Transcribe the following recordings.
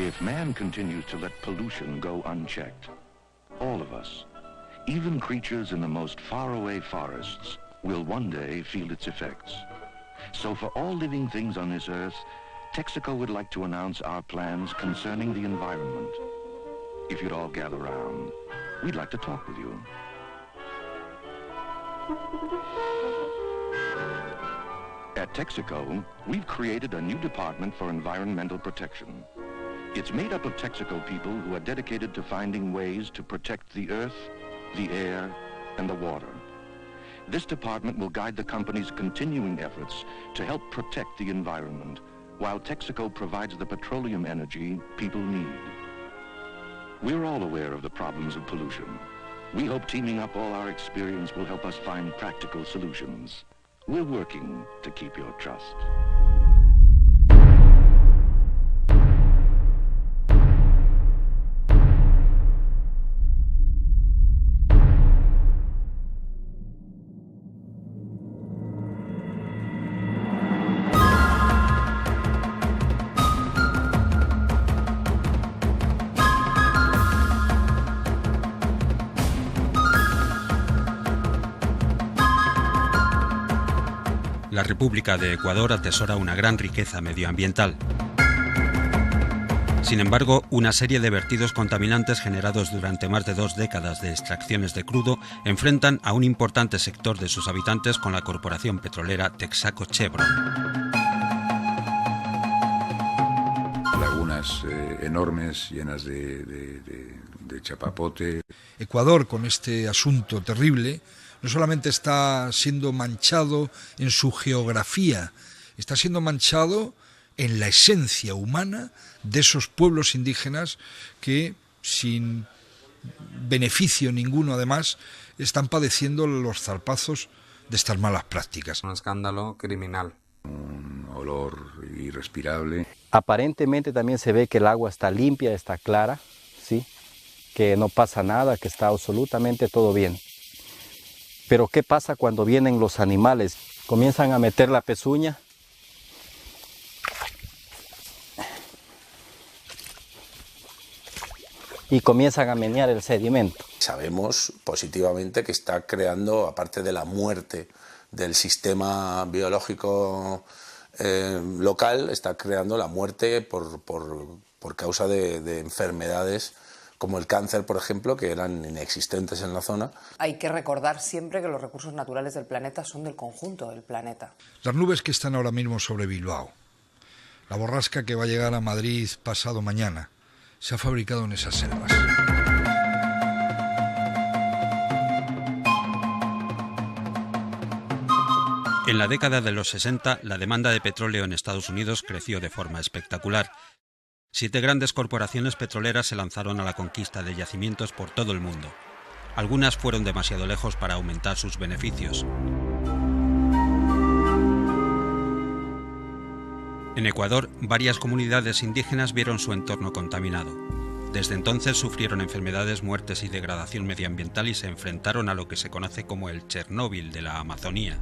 If man continues to let pollution go unchecked, all of us, even creatures in the most faraway forests, will one day feel its effects. So for all living things on this earth, Texaco would like to announce our plans concerning the environment. If you'd all gather round, we'd like to talk with you. At Texaco, we've created a new department for environmental protection. It's made up of Texaco people who are dedicated to finding ways to protect the earth, the air, and the water. This department will guide the company's continuing efforts to help protect the environment, while Texaco provides the petroleum energy people need. We're all aware of the problems of pollution. We hope teaming up all our experience will help us find practical solutions. We're working to keep your trust. La República de Ecuador atesora una gran riqueza medioambiental. Sin embargo, una serie de vertidos contaminantes generados durante más de 2 décadas de extracciones de crudo enfrentan a un importante sector de sus habitantes con la corporación petrolera Texaco Chevron. Lagunas enormes, llenas de chapapote. Ecuador, con este asunto terrible, no solamente está siendo manchado en su geografía, está siendo manchado en la esencia humana de esos pueblos indígenas que, sin beneficio ninguno además, están padeciendo los zarpazos de estas malas prácticas. Un escándalo criminal. Un olor irrespirable. Aparentemente también se ve que el agua está limpia, está clara, ¿sí? Que no pasa nada, que está absolutamente todo bien. Pero ¿qué pasa cuando vienen los animales? Comienzan a meter la pezuña y comienzan a menear el sedimento. Sabemos positivamente que está creando, aparte de la muerte del sistema biológico local, está creando la muerte por causa de enfermedades como el cáncer, por ejemplo, que eran inexistentes en la zona. Hay que recordar siempre que los recursos naturales del planeta son del conjunto del planeta. Las nubes que están ahora mismo sobre Bilbao, la borrasca que va a llegar a Madrid pasado mañana, se ha fabricado en esas selvas. En la década de los 60, la demanda de petróleo en Estados Unidos creció de forma espectacular. 7 grandes corporaciones petroleras se lanzaron a la conquista de yacimientos por todo el mundo. Algunas fueron demasiado lejos para aumentar sus beneficios. En Ecuador, varias comunidades indígenas vieron su entorno contaminado. Desde entonces sufrieron enfermedades, muertes y degradación medioambiental y se enfrentaron a lo que se conoce como el Chernóbil de la Amazonía.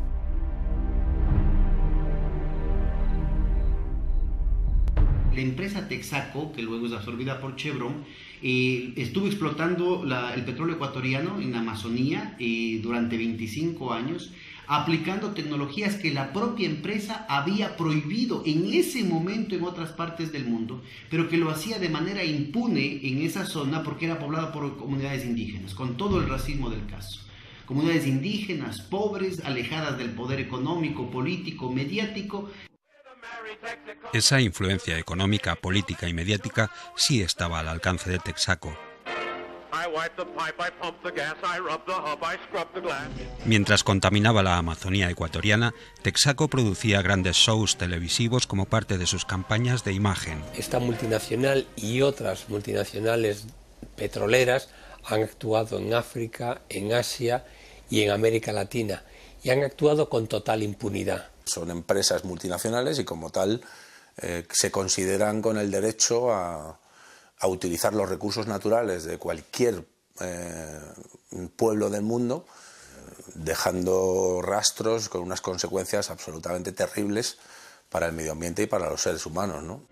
La empresa Texaco, que luego es absorbida por Chevron, estuvo explotando el petróleo ecuatoriano en la Amazonía durante 25 años, aplicando tecnologías que la propia empresa había prohibido en ese momento en otras partes del mundo, pero que lo hacía de manera impune en esa zona porque era poblada por comunidades indígenas, con todo el racismo del caso. Comunidades indígenas, pobres, alejadas del poder económico, político, mediático. Esa influencia económica, política y mediática sí estaba al alcance de Texaco. Mientras contaminaba la Amazonía ecuatoriana, Texaco producía grandes shows televisivos como parte de sus campañas de imagen. Esta multinacional y otras multinacionales petroleras han actuado en África, en Asia y en América Latina, y han actuado con total impunidad. Son empresas multinacionales y como tal se consideran con el derecho a utilizar los recursos naturales de cualquier pueblo del mundo, dejando rastros con unas consecuencias absolutamente terribles para el medio ambiente y para los seres humanos, ¿no?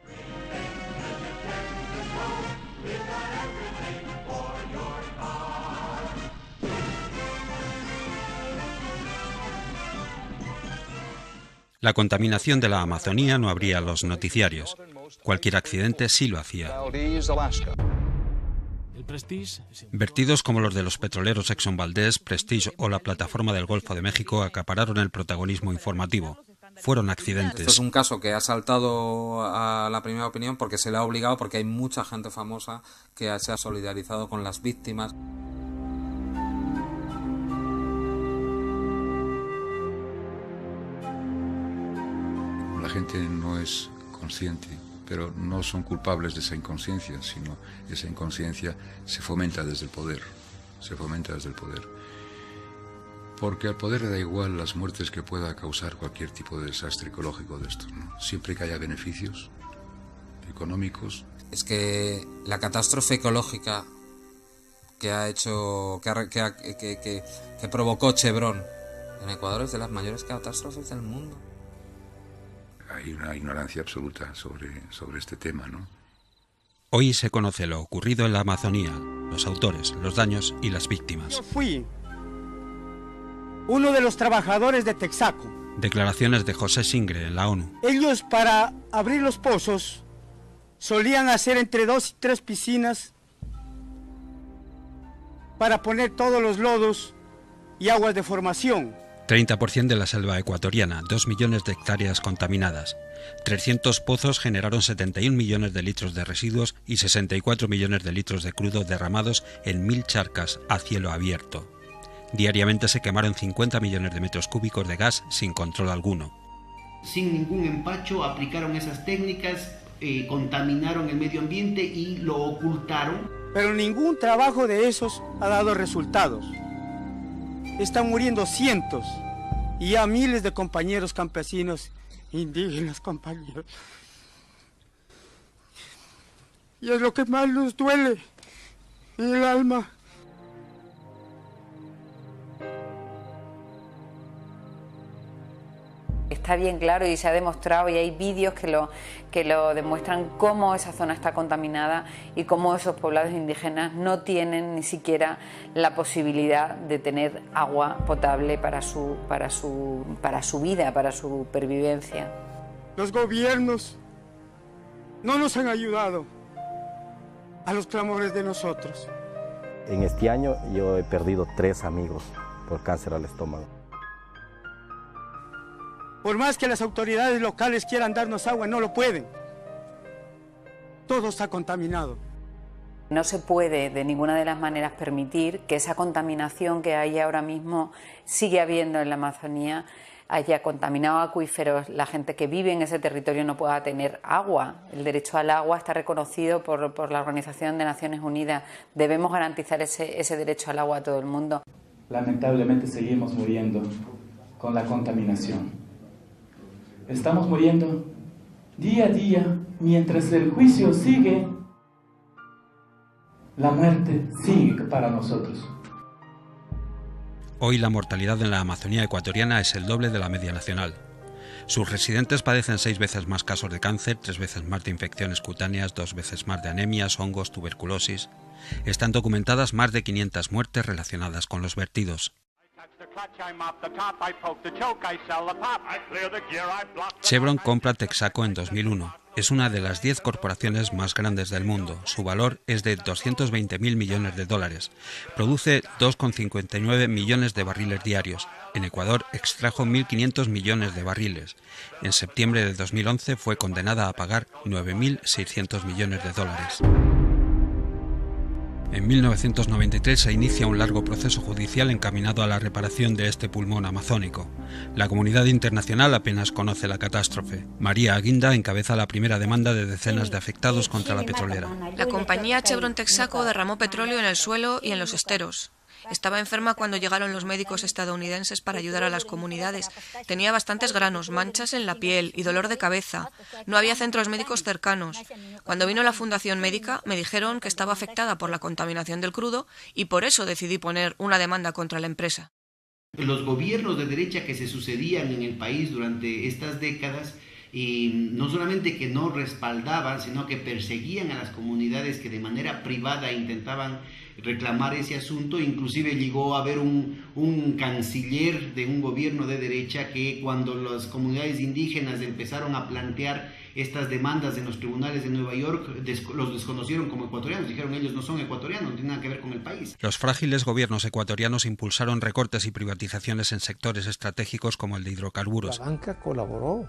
La contaminación de la Amazonía no abría los noticiarios. Cualquier accidente sí lo hacía. Vertidos como los de los petroleros Exxon Valdez, Prestige o la plataforma del Golfo de México acapararon el protagonismo informativo. Fueron accidentes. Esto es un caso que ha saltado a la primera opinión porque se le ha obligado, porque hay mucha gente famosa que se ha solidarizado con las víctimas. La gente no es consciente, pero no son culpables de esa inconsciencia, sino esa inconsciencia se fomenta desde el poder, Porque al poder le da igual las muertes que pueda causar cualquier tipo de desastre ecológico de estos, ¿no? Siempre que haya beneficios económicos. Es que la catástrofe ecológica que provocó Chevron en Ecuador es de las mayores catástrofes del mundo. Hay una ignorancia absoluta sobre este tema, ¿no? Hoy se conoce lo ocurrido en la Amazonía, los autores, los daños y las víctimas. Yo fui uno de los trabajadores de Texaco. Declaraciones de José Singre en la ONU. Ellos, para abrir los pozos, solían hacer entre 2 y 3 piscinas para poner todos los lodos y aguas de formación. 30% de la selva ecuatoriana, 2 millones de hectáreas contaminadas. 300 pozos generaron 71 millones de litros de residuos y 64 millones de litros de crudo derramados en 1000 charcas a cielo abierto. Diariamente se quemaron 50 millones de metros cúbicos de gas sin control alguno. Sin ningún empacho aplicaron esas técnicas, contaminaron el medio ambiente y lo ocultaron. Pero ningún trabajo de esos ha dado resultados. Están muriendo cientos y ya miles de compañeros campesinos, indígenas, compañeros. Y es lo que más nos duele en el alma. Está bien claro y se ha demostrado, y hay vídeos que lo demuestran, cómo esa zona está contaminada y cómo esos poblados indígenas no tienen ni siquiera la posibilidad de tener agua potable para su vida, para su supervivencia. Los gobiernos no nos han ayudado a los clamores de nosotros. En este año yo he perdido 3 amigos por cáncer al estómago. Por más que las autoridades locales quieran darnos agua, no lo pueden. Todo está contaminado. No se puede de ninguna de las maneras permitir que esa contaminación que hay ahora mismo, sigue habiendo en la Amazonía, haya contaminado acuíferos, la gente que vive en ese territorio no pueda tener agua. El derecho al agua está reconocido por la Organización de Naciones Unidas. Debemos garantizar ese derecho al agua a todo el mundo. Lamentablemente seguimos muriendo con la contaminación. Estamos muriendo día a día, mientras el juicio sigue, la muerte sigue para nosotros. Hoy la mortalidad en la Amazonía ecuatoriana es el doble de la media nacional. Sus residentes padecen 6 veces más casos de cáncer, 3 veces más de infecciones cutáneas, 2 veces más de anemias, hongos, tuberculosis. Están documentadas más de 500 muertes relacionadas con los vertidos. Chevron compra Texaco en 2001. Es una de las 10 corporaciones más grandes del mundo. Su valor es de 220.000 millones de dólares. Produce 2,59 millones de barriles diarios. En Ecuador extrajo 1.500 millones de barriles. En septiembre de 2011 fue condenada a pagar 9.600 millones de dólares. En 1993 se inicia un largo proceso judicial encaminado a la reparación de este pulmón amazónico. La comunidad internacional apenas conoce la catástrofe. María Aguinda encabeza la primera demanda de decenas de afectados contra la petrolera. La compañía Chevron Texaco derramó petróleo en el suelo y en los esteros. Estaba enferma cuando llegaron los médicos estadounidenses para ayudar a las comunidades. Tenía bastantes granos, manchas en la piel y dolor de cabeza. No había centros médicos cercanos. Cuando vino la fundación médica, me dijeron que estaba afectada por la contaminación del crudo y por eso decidí poner una demanda contra la empresa. Los gobiernos de derecha que se sucedían en el país durante estas décadas, y no solamente que no respaldaban, sino que perseguían a las comunidades que de manera privada intentaban reclamar ese asunto. Inclusive llegó a haber un canciller de un gobierno de derecha que, cuando las comunidades indígenas empezaron a plantear estas demandas en los tribunales de Nueva York, los desconocieron como ecuatorianos, dijeron ellos no son ecuatorianos, no tienen nada que ver con el país. Los frágiles gobiernos ecuatorianos impulsaron recortes y privatizaciones en sectores estratégicos como el de hidrocarburos. La banca colaboró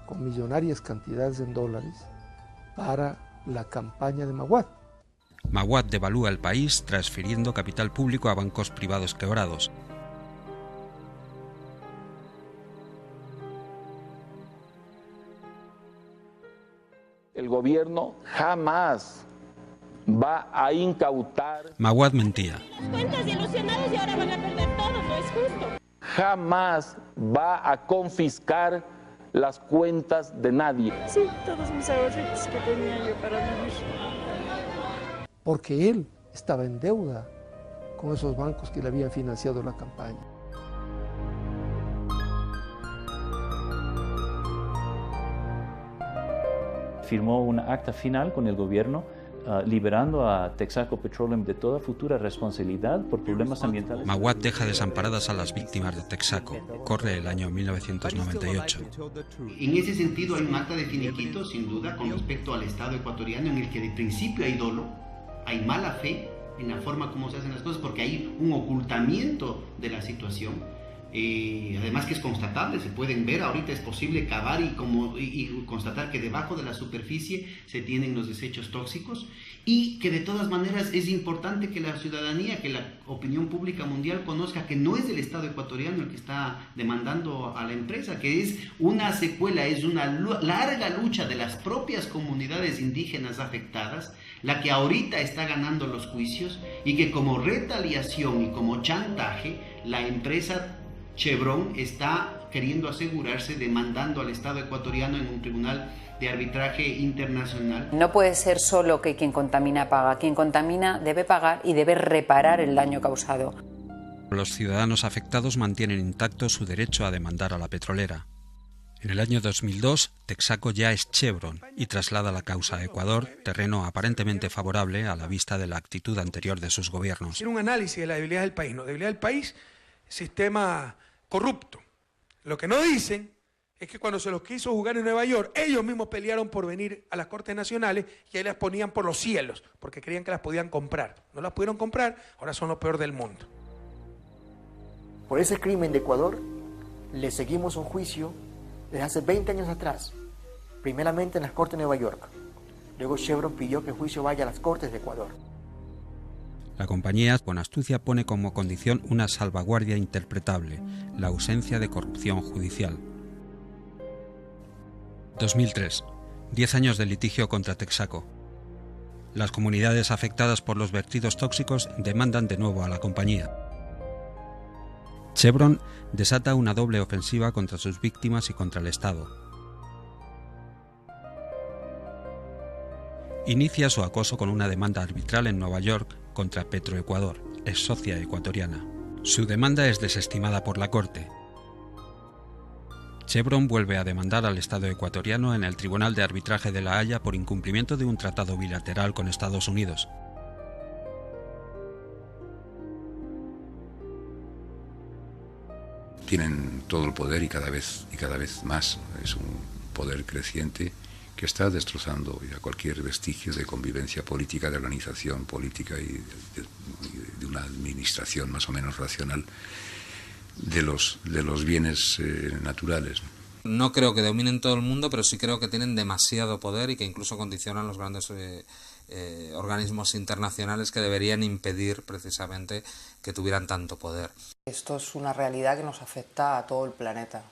con millonarias cantidades en dólares para la campaña de Maguad. Maguad devalúa el país transfiriendo capital público a bancos privados quebrados. El gobierno jamás va a incautar. Maguad mentía. Las cuentas ilusionados y ahora van a perder todo, no es justo. Jamás va a confiscar las cuentas de nadie. Sí, todos mis ahorritos que tenía yo para vivir. Porque él estaba en deuda con esos bancos que le habían financiado la campaña. Firmó un acta final con el gobierno liberando a Texaco Petroleum de toda futura responsabilidad por problemas ambientales. Maguad deja desamparadas a las víctimas de Texaco. Corre el año 1998. En ese sentido hay un acta de finiquito, sin duda, con respecto al Estado ecuatoriano, en el que de principio hay dolo, hay mala fe en la forma como se hacen las cosas, porque hay un ocultamiento de la situación. Además que es constatable, se pueden ver, ahorita es posible cavar y constatar que debajo de la superficie se tienen los desechos tóxicos, y que de todas maneras es importante que la ciudadanía, que la opinión pública mundial conozca que no es el Estado ecuatoriano el que está demandando a la empresa, que es una secuela, es una larga lucha de las propias comunidades indígenas afectadas, la que ahorita está ganando los juicios, y que como retaliación y como chantaje la empresa Chevron está queriendo asegurarse demandando al Estado ecuatoriano en un tribunal de arbitraje internacional. No puede ser solo que quien contamina paga. Quien contamina debe pagar y debe reparar el daño causado. Los ciudadanos afectados mantienen intacto su derecho a demandar a la petrolera. En el año 2002, Texaco ya es Chevron y traslada la causa a Ecuador, terreno aparentemente favorable a la vista de la actitud anterior de sus gobiernos. Hacer un análisis de la debilidad del país. No, debilidad del país, sistema corrupto. Lo que no dicen es que cuando se los quiso jugar en Nueva York, ellos mismos pelearon por venir a las Cortes Nacionales y ahí las ponían por los cielos, porque creían que las podían comprar. No las pudieron comprar, ahora son lo peor del mundo. Por ese crimen de Ecuador, le seguimos un juicio desde hace 20 años atrás, primeramente en las Cortes de Nueva York. Luego Chevron pidió que el juicio vaya a las Cortes de Ecuador. La compañía, con astucia, pone como condición una salvaguardia interpretable, la ausencia de corrupción judicial. 2003. 10 años de litigio contra Texaco. Las comunidades afectadas por los vertidos tóxicos demandan de nuevo a la compañía. Chevron desata una doble ofensiva contra sus víctimas y contra el Estado. Inicia su acoso con una demanda arbitral en Nueva York contra Petroecuador, ex socia ecuatoriana. Su demanda es desestimada por la Corte. Chevron vuelve a demandar al Estado ecuatoriano en el Tribunal de Arbitraje de La Haya por incumplimiento de un tratado bilateral con Estados Unidos. Tienen todo el poder y cada vez más. Es un poder creciente que está destrozando ya cualquier vestigio de convivencia política, de organización política y de una administración más o menos racional de los bienes naturales. No creo que dominen todo el mundo, pero sí creo que tienen demasiado poder y que incluso condicionan los grandes organismos internacionales que deberían impedir precisamente que tuvieran tanto poder. Esto es una realidad que nos afecta a todo el planeta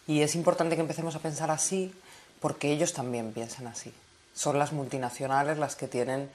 y es importante que empecemos a pensar así porque ellos también piensan así. Son las multinacionales las que tienen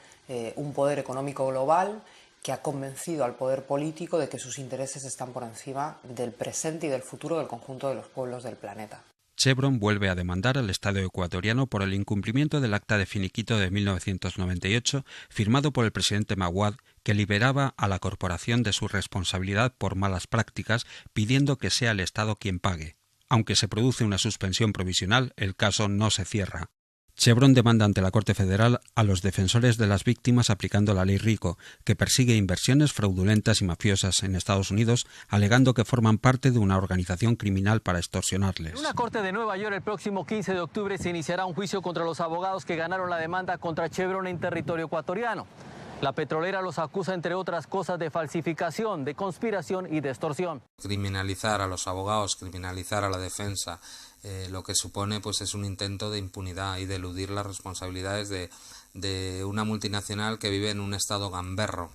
un poder económico global que ha convencido al poder político de que sus intereses están por encima del presente y del futuro del conjunto de los pueblos del planeta. Chevron vuelve a demandar al Estado ecuatoriano por el incumplimiento del acta de finiquito de 1998 firmado por el presidente Maguad, que liberaba a la corporación de su responsabilidad por malas prácticas, pidiendo que sea el Estado quien pague. Aunque se produce una suspensión provisional, el caso no se cierra. Chevron demanda ante la Corte Federal a los defensores de las víctimas aplicando la ley RICO, que persigue inversiones fraudulentas y mafiosas en Estados Unidos, alegando que forman parte de una organización criminal para extorsionarles. En una corte de Nueva York, el próximo 15 de octubre se iniciará un juicio contra los abogados que ganaron la demanda contra Chevron en territorio ecuatoriano. La petrolera los acusa, entre otras cosas, de falsificación, de conspiración y de extorsión. Criminalizar a los abogados, criminalizar a la defensa, lo que supone pues es un intento de impunidad y de eludir las responsabilidades de una multinacional que vive en un estado gamberro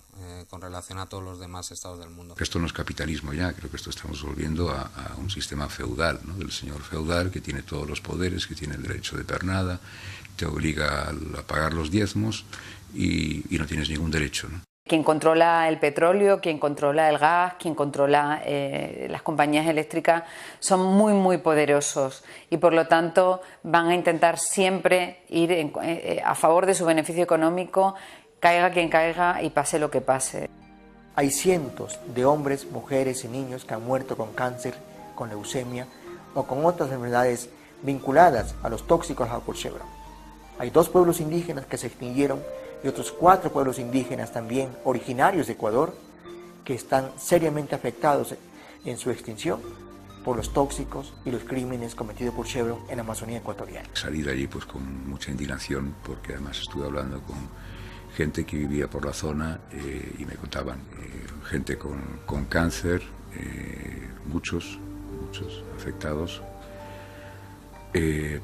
con relación a todos los demás estados del mundo. Esto no es capitalismo ya, creo que esto estamos volviendo a un sistema feudal, ¿no? Del señor feudal que tiene todos los poderes, que tiene el derecho de pernada, te obliga a pagar los diezmos y no tienes ningún derecho, ¿no? Quien controla el petróleo, quien controla el gas, quien controla las compañías eléctricas son muy, muy poderosos y por lo tanto van a intentar siempre ir a favor de su beneficio económico, caiga quien caiga y pase lo que pase. Hay cientos de hombres, mujeres y niños que han muerto con cáncer, con leucemia o con otras enfermedades vinculadas a los tóxicos dejados por Chevron. Hay 2 pueblos indígenas que se extinguieron y otros 4 pueblos indígenas también originarios de Ecuador que están seriamente afectados en su extinción por los tóxicos y los crímenes cometidos por Chevron en la Amazonía ecuatoriana. Salí de allí pues con mucha indignación porque además estuve hablando con gente que vivía por la zona y me contaban gente con cáncer, muchos afectados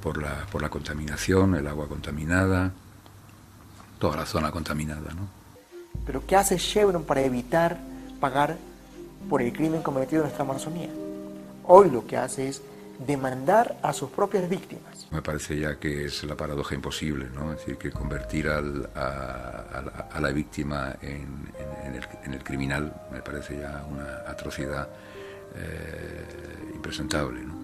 por la contaminación, el agua contaminada, toda la zona contaminada, ¿no? Pero ¿qué hace Chevron para evitar pagar por el crimen cometido en nuestra Amazonía? Hoy lo que hace es demandar a sus propias víctimas. Me parece ya que es la paradoja imposible, ¿no? Es decir, que convertir a la víctima en el criminal me parece ya una atrocidad impresentable, ¿no?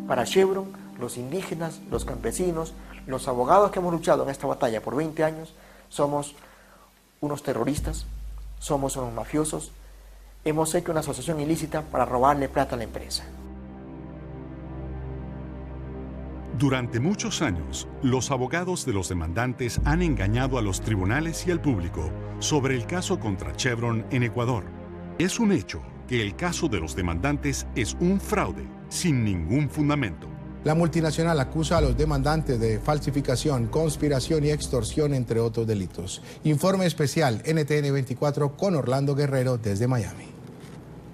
Para Chevron, los indígenas, los campesinos, los abogados que hemos luchado en esta batalla por 20 años, somos unos terroristas, somos unos mafiosos, hemos hecho una asociación ilícita para robarle plata a la empresa. Durante muchos años, los abogados de los demandantes han engañado a los tribunales y al público sobre el caso contra Chevron en Ecuador. Es un hecho que el caso de los demandantes es un fraude sin ningún fundamento. La multinacional acusa a los demandantes de falsificación, conspiración y extorsión, entre otros delitos. Informe especial NTN 24 con Orlando Guerrero desde Miami.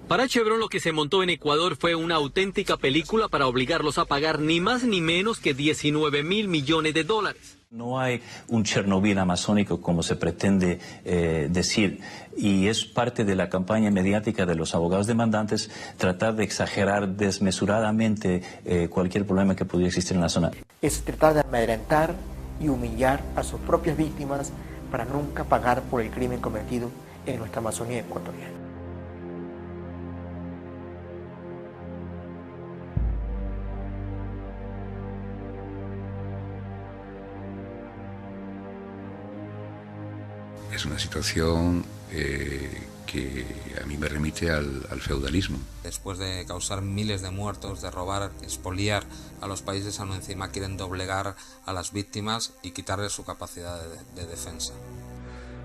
Para Chevron lo que se montó en Ecuador fue una auténtica película para obligarlos a pagar ni más ni menos que $19.000 millones. No hay un Chernobyl amazónico como se pretende decir, y es parte de la campaña mediática de los abogados demandantes tratar de exagerar desmesuradamente cualquier problema que pudiera existir en la zona. Es tratar de amedrentar y humillar a sus propias víctimas para nunca pagar por el crimen cometido en nuestra Amazonía ecuatoriana. Es una situación que a mí me remite al feudalismo. Después de causar miles de muertos, de robar, expoliar a los países, aún encima quieren doblegar a las víctimas y quitarles su capacidad de defensa.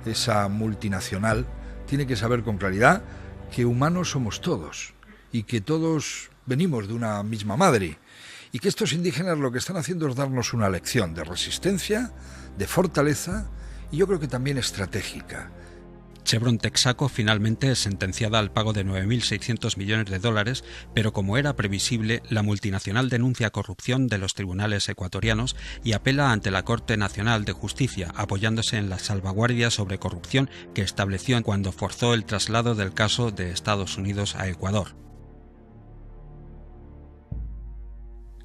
Esa multinacional tiene que saber con claridad que humanos somos todos y que todos venimos de una misma madre y que estos indígenas lo que están haciendo es darnos una lección de resistencia, de fortaleza y yo creo que también estratégica. Chevron Texaco finalmente es sentenciada al pago de $9.600 millones, pero como era previsible, la multinacional denuncia corrupción de los tribunales ecuatorianos y apela ante la Corte Nacional de Justicia, apoyándose en las salvaguardias sobre corrupción que estableció cuando forzó el traslado del caso de Estados Unidos a Ecuador.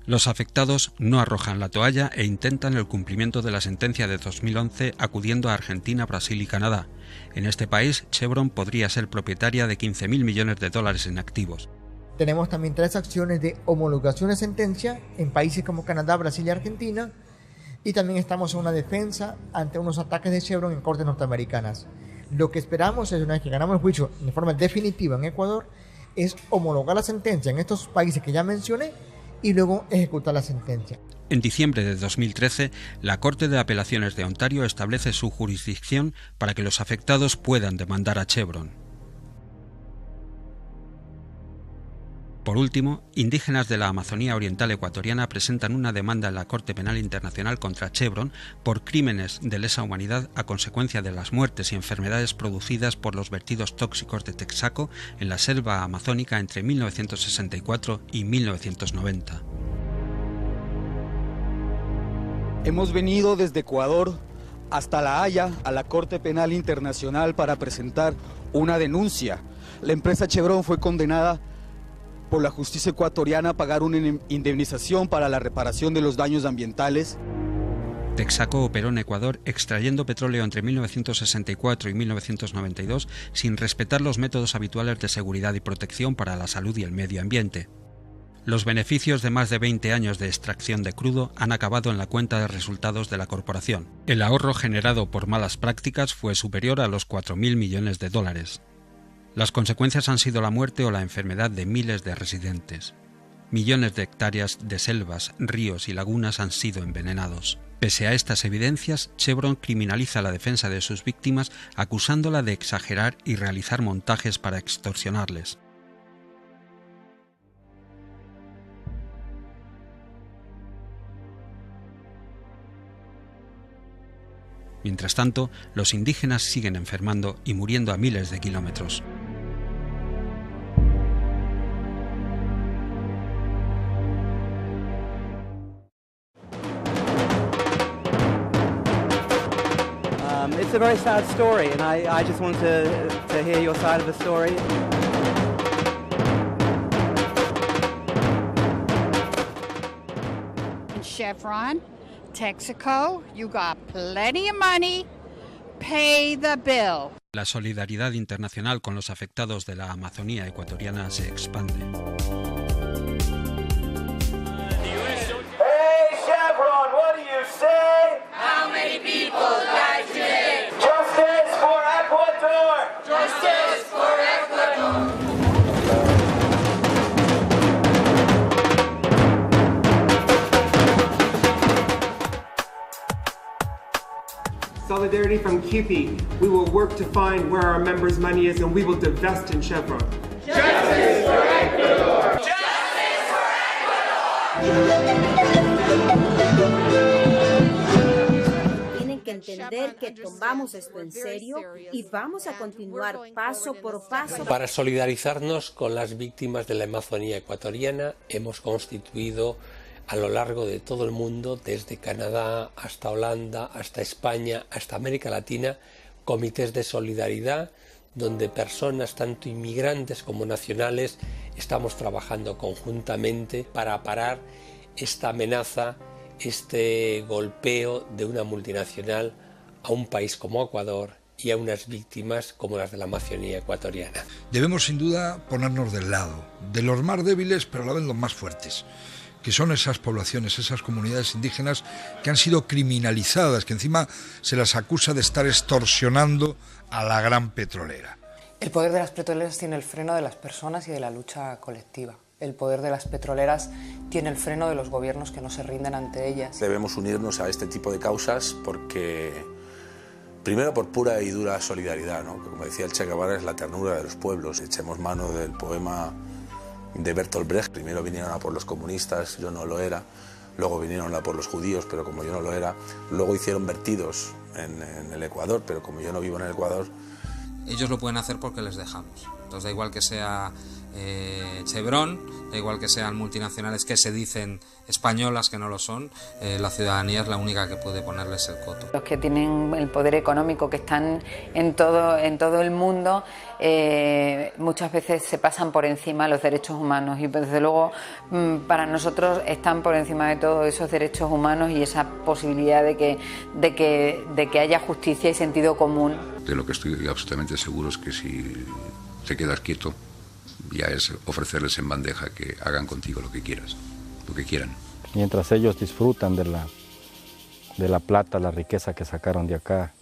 Los afectados no arrojan la toalla e intentan el cumplimiento de la sentencia de 2011 acudiendo a Argentina, Brasil y Canadá. En este país, Chevron podría ser propietaria de $15.000 millones en activos. Tenemos también 3 acciones de homologación de sentencia en países como Canadá, Brasil y Argentina. Y también estamos en una defensa ante unos ataques de Chevron en cortes norteamericanas. Lo que esperamos es, una vez que ganamos el juicio de forma definitiva en Ecuador, es homologar la sentencia en estos países que ya mencioné y luego ejecutar la sentencia. En diciembre de 2013, la Corte de Apelaciones de Ontario establece su jurisdicción para que los afectados puedan demandar a Chevron. Por último, indígenas de la Amazonía Oriental Ecuatoriana presentan una demanda en la Corte Penal Internacional contra Chevron por crímenes de lesa humanidad a consecuencia de las muertes y enfermedades producidas por los vertidos tóxicos de Texaco en la selva amazónica entre 1964 y 1990. Hemos venido desde Ecuador hasta La Haya a la Corte Penal Internacional para presentar una denuncia. La empresa Chevron fue condenada por la justicia ecuatoriana a pagar una indemnización para la reparación de los daños ambientales. Texaco operó en Ecuador extrayendo petróleo entre 1964 y 1992 sin respetar los métodos habituales de seguridad y protección para la salud y el medio ambiente. Los beneficios de más de 20 años de extracción de crudo han acabado en la cuenta de resultados de la corporación. El ahorro generado por malas prácticas fue superior a los 4.000 millones de dólares. Las consecuencias han sido la muerte o la enfermedad de miles de residentes. Millones de hectáreas de selvas, ríos y lagunas han sido envenenados. Pese a estas evidencias, Chevron criminaliza la defensa de sus víctimas acusándola de exagerar y realizar montajes para extorsionarles. Mientras tanto, los indígenas siguen enfermando y muriendo a miles de kilómetros. It's a very sad story, and I just want to hear your side of the story. Chevron, Texaco, you got plenty of money, pay the bill. La solidaridad internacional con los afectados de la Amazonía ecuatoriana se expande. Hey Chevron, what do you say? How many people died today? Justice for Ecuador! Justice for Ecuador! Solidarity from CUPE. We will work to find where our members' money is and we will divest in Chevron. Justice for Ecuador! Justice for Ecuador! Tienen que entender que tomamos esto en serio y vamos a continuar paso por paso. Para solidarizarnos con las víctimas de la Amazonía ecuatoriana, hemos constituido a lo largo de todo el mundo, desde Canadá hasta Holanda, hasta España, hasta América Latina, comités de solidaridad donde personas, tanto inmigrantes como nacionales, estamos trabajando conjuntamente para parar esta amenaza, este golpeo de una multinacional a un país como Ecuador y a unas víctimas como las de la Amazonía ecuatoriana. Debemos sin duda ponernos del lado de los más débiles, pero a la vez los más fuertes, que son esas poblaciones, esas comunidades indígenas que han sido criminalizadas, que encima se las acusa de estar extorsionando a la gran petrolera. El poder de las petroleras tiene el freno de las personas y de la lucha colectiva. El poder de las petroleras tiene el freno de los gobiernos que no se rinden ante ellas. Debemos unirnos a este tipo de causas porque, primero por pura y dura solidaridad, ¿no? Como decía el Che Guevara, es la ternura de los pueblos. Echemos mano del poema de Bertolt Brecht. Primero vinieron a por los comunistas, yo no lo era, luego vinieron a por los judíos, pero como yo no lo era, luego hicieron vertidos en el Ecuador, pero como yo no vivo en el Ecuador. Ellos lo pueden hacer porque les dejamos. Entonces da igual que sea Chevron, da igual que sean multinacionales que se dicen españolas, que no lo son, la ciudadanía es la única que puede ponerles el coto. Los que tienen el poder económico, que están en todo el mundo, muchas veces se pasan por encima los derechos humanos y desde luego para nosotros están por encima de todos esos derechos humanos y esa posibilidad de que haya justicia y sentido común. De lo que estoy absolutamente seguro es que si te quedas quieto, ya es ofrecerles en bandeja que hagan contigo lo que quieras, lo que quieran. Mientras ellos disfrutan de la plata, la riqueza que sacaron de acá,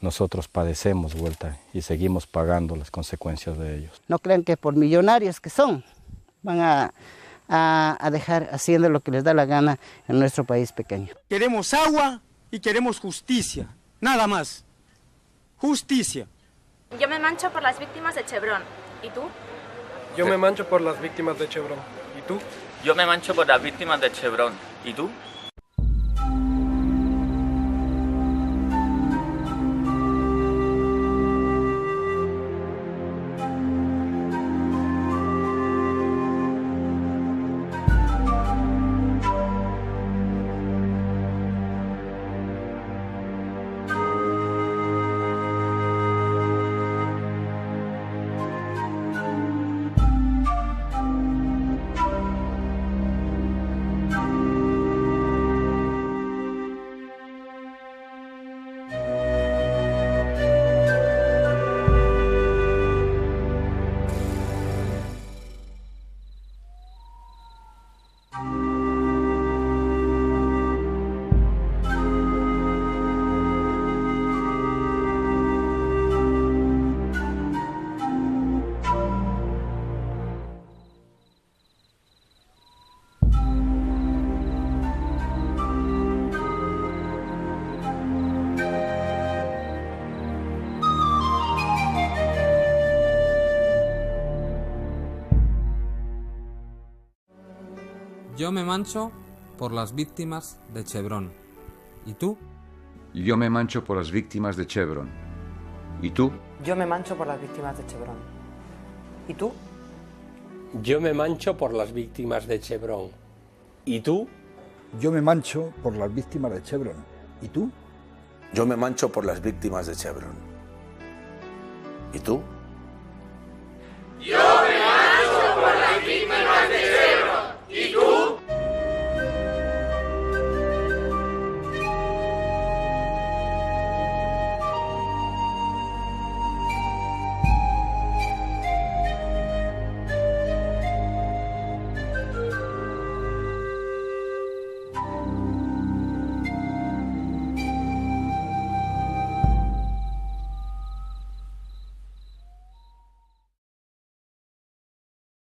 nosotros padecemos vuelta y seguimos pagando las consecuencias de ellos. No crean que por millonarios que son van a a dejar haciendo lo que les da la gana en nuestro país pequeño. Queremos agua y queremos justicia, nada más. Justicia. Yo me mancho por las víctimas de Chevron. ¿Y tú? Yo me mancho por las víctimas de Chevron. ¿Y tú? Yo me mancho por las víctimas de Chevron. ¿Y tú? Yo me mancho por las víctimas de Chevron. ¿Y tú? Yo me mancho por las víctimas de Chevron. ¿Y tú? Yo me mancho por las víctimas de Chevron. ¿Y tú? Yo me mancho por las víctimas de Chevron. ¿Y tú? Yo me mancho por las víctimas de Chevron. ¿Y tú? Yo me mancho por las víctimas de Chevron. ¿Y tú?